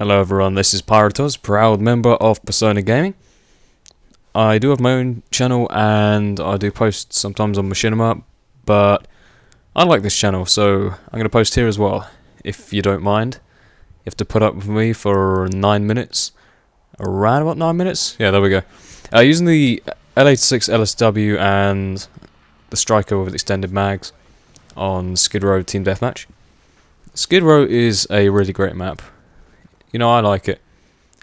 Hello everyone, this is Pyrotoz, proud member of Persona Gaming. I do have my own channel and I do post sometimes on Machinima, but I like this channel, so I'm going to post here as well, if you don't mind. You have to put up with me for 9 minutes. Around about 9 minutes? Yeah, there we go. Using the L86 LSW and the Striker with extended mags on Skidrow Team Deathmatch. Skidrow is a really great map. You know, I like it.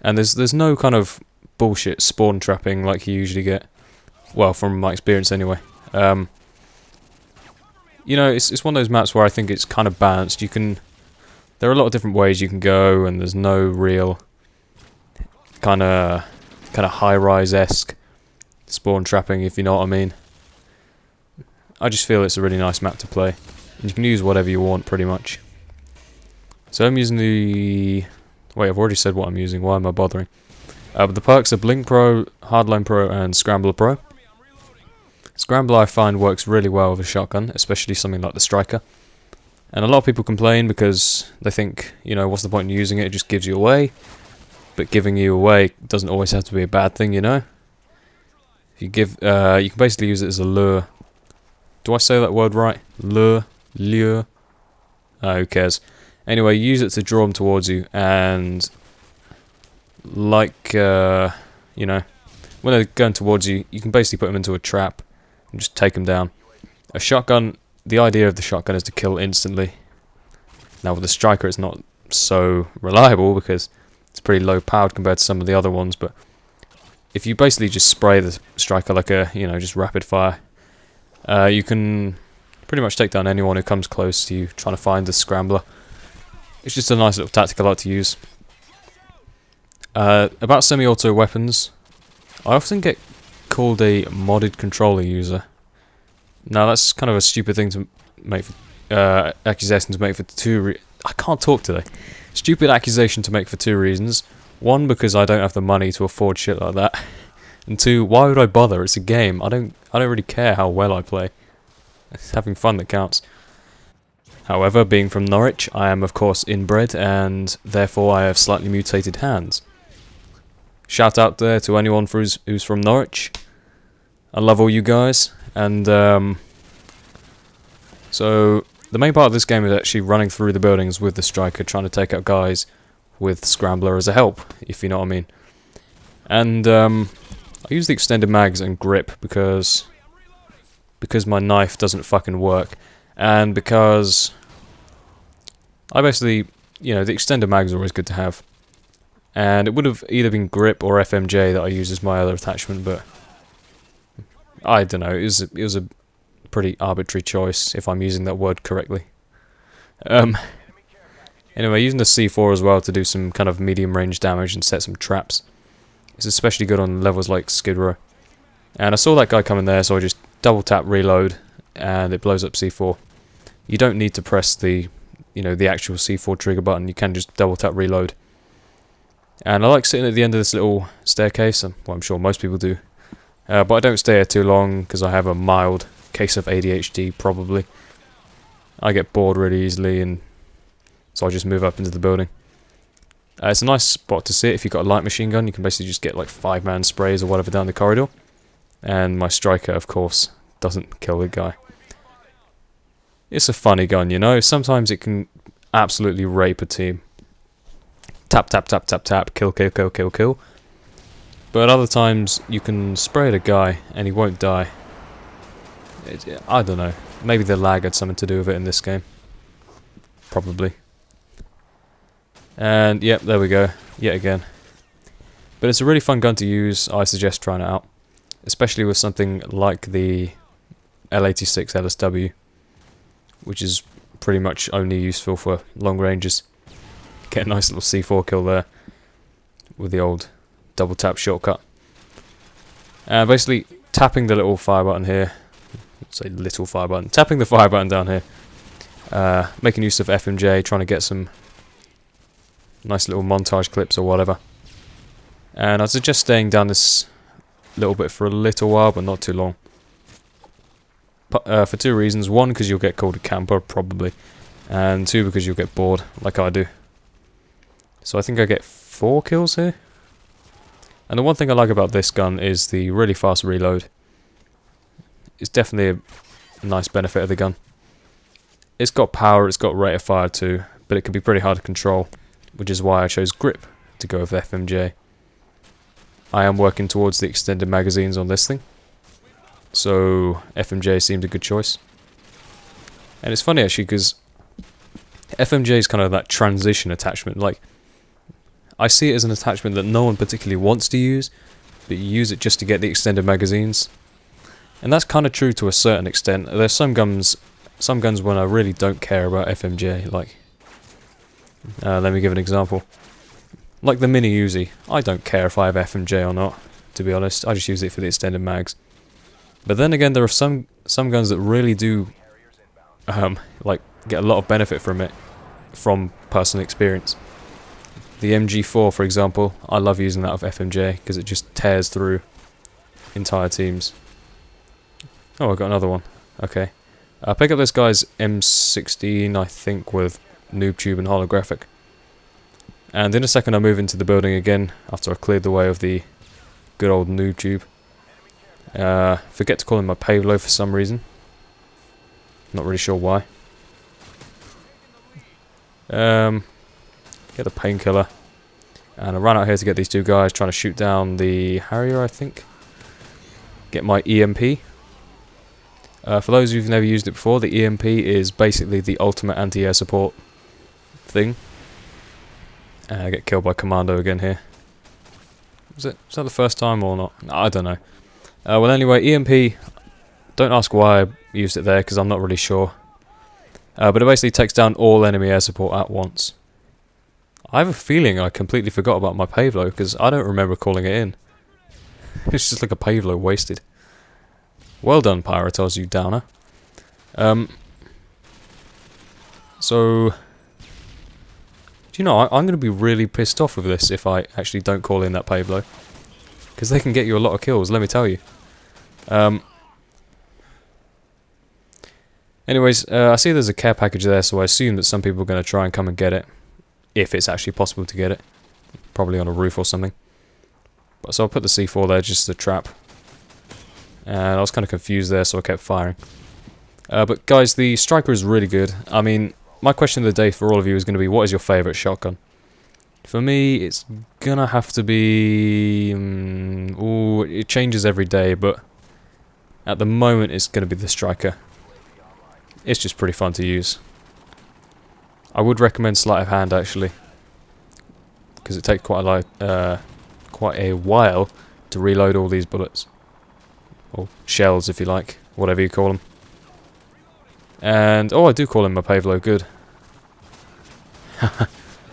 And there's no kind of bullshit spawn trapping like you usually get. Well, from my experience anyway. You know, it's one of those maps where I think it's kind of balanced. There are a lot of different ways you can go, and there's no real kind of high-rise-esque spawn trapping, if you know what I mean. I just feel it's a really nice map to play. And you can use whatever you want, pretty much. So I'm using the... Wait, I've already said what I'm using, why am I bothering? But the perks are Blink Pro, Hardline Pro, and Scrambler Pro. Scrambler I find works really well with a shotgun, especially something like the Striker. And a lot of people complain because they think, you know, what's the point in using it? It just gives you away. But giving you away doesn't always have to be a bad thing, you know? If you give, you can basically use it as a lure. Do I say that word right? Lure? Who cares? Anyway, use it to draw them towards you, and like, you know, when they're going towards you, you can basically put them into a trap and just take them down. A shotgun, the idea of the shotgun is to kill instantly. Now with the Striker it's not so reliable because it's pretty low powered compared to some of the other ones, but if you basically just spray the Striker like a, you know, just rapid fire, you can pretty much take down anyone who comes close to you trying to find the Scrambler. It's just a nice little tactic I like to use. About semi-auto weapons, I often get called a modded controller user. Now that's kind of a stupid thing to make for, accusation to make for I can't talk today. Stupid accusation to make for two reasons. One, because I don't have the money to afford shit like that. And two, why would I bother? It's a game. I don't really care how well I play. It's having fun that counts. However, being from Norwich, I am of course inbred, and therefore I have slightly mutated hands. Shout out there to anyone who's from Norwich. I love all you guys, and so the main part of this game is actually running through the buildings with the Striker, trying to take out guys with Scrambler as a help, if you know what I mean. And I use the extended mags and grip because my knife doesn't fucking work. And because I basically, you know, the extended mags are always good to have. And it would have either been grip or FMJ that I used as my other attachment, but I don't know, it was a pretty arbitrary choice, if I'm using that word correctly. Anyway, using the C4 as well to do some kind of medium range damage and set some traps. It's especially good on levels like Skidrow. And I saw that guy coming there, so I just double tap reload, and it blows up C4. You don't need to press the, you know, the actual C4 trigger button. You can just double tap reload. And I like sitting at the end of this little staircase. Well, I'm sure most people do. But I don't stay here too long because I have a mild case of ADHD, probably. I get bored really easily, and so I just move up into the building. It's a nice spot to sit. If you've got a light machine gun, you can basically just get like 5-man sprays or whatever down the corridor. And my Striker, of course, doesn't kill the guy. It's a funny gun, you know. Sometimes it can absolutely rape a team. Tap, tap, tap, tap, tap, kill, kill, kill, kill, kill. But other times you can spray at a guy and he won't die. I don't know. Maybe the lag had something to do with it in this game. Probably. And yep, there we go. Yet again. But it's a really fun gun to use. I suggest trying it out. Especially with something like the L86 LSW, which is pretty much only useful for long ranges. Get a nice little C4 kill there with the old double tap shortcut. Basically tapping the little fire button here, say little fire button, tapping the fire button down here, making use of FMJ, trying to get some nice little montage clips or whatever. And I'd suggest staying down this little bit for a little while, but not too long. For two reasons. One, because you'll get called a camper, probably. And two, because you'll get bored, like I do. So I think I get 4 kills here. And the one thing I like about this gun is the really fast reload. It's definitely a nice benefit of the gun. It's got power, it's got rate of fire too, but it can be pretty hard to control, which is why I chose grip to go with FMJ. I am working towards the extended magazines on this thing, so FMJ seemed a good choice. And it's funny actually, because FMJ is kind of that transition attachment. Like, I see it as an attachment that no one particularly wants to use, but you use it just to get the extended magazines. And that's kind of true to a certain extent. There's some guns when I really don't care about FMJ. Like, let me give an example. Like the mini Uzi. I don't care if I have FMJ or not, to be honest. I just use it for the extended mags. But then again, there are some guns that really do like get a lot of benefit from it, from personal experience. The MG4, for example, I love using that with FMJ because it just tears through entire teams. Oh, I got another one. Okay. Pick up this guy's M16, I think, with noob tube and holographic. And in a second I'll move into the building again after I've cleared the way of the good old noob tube. Forget to call him my Pavlo for some reason. Not really sure why. Get the painkiller. And I ran out here to get these two guys trying to shoot down the Harrier, I think. Get my EMP. For those who've never used it before, the EMP is basically the ultimate anti-air support thing. I get killed by Commando again here. Was that the first time or not? No, I don't know. Well, anyway, EMP. Don't ask why I used it there, because I'm not really sure. But it basically takes down all enemy air support at once. I have a feeling I completely forgot about my Pavlo, because I don't remember calling it in. It's just like a Pavlo wasted. Well done, Pyrotoz, you downer. So, do you know, I'm going to be really pissed off with this if I actually don't call in that Pavlo. Because they can get you a lot of kills, let me tell you. Anyways, I see there's a care package there, so I assume that some people are going to try and come and get it. If it's actually possible to get it. Probably on a roof or something. So I'll put the C4 there just as a trap. And I was kind of confused there, so I kept firing. But guys, the Striker is really good. I mean, my question of the day for all of you is going to be, what is your favourite shotgun? For me, it's going to have to be... ooh, it changes every day, but at the moment it's going to be the Striker. It's just pretty fun to use. I would recommend sleight of hand, actually. Because it takes quite a while to reload all these bullets. Or shells, if you like. Whatever you call them. And, oh, I do call him my Pavlo, good.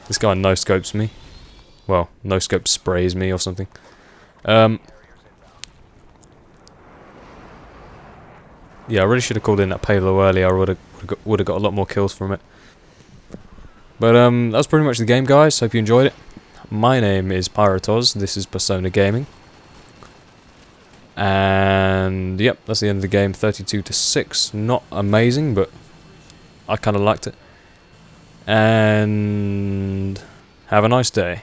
This guy no-scopes me. Well, no-scope sprays me or something. Yeah, I really should have called in that Pavlo earlier. I would have got a lot more kills from it. But that's pretty much the game, guys. Hope you enjoyed it. My name is Pyrotoz. This is Persona Gaming. And yep, that's the end of the game. 32-6. Not amazing, but I kind of liked it. And have a nice day.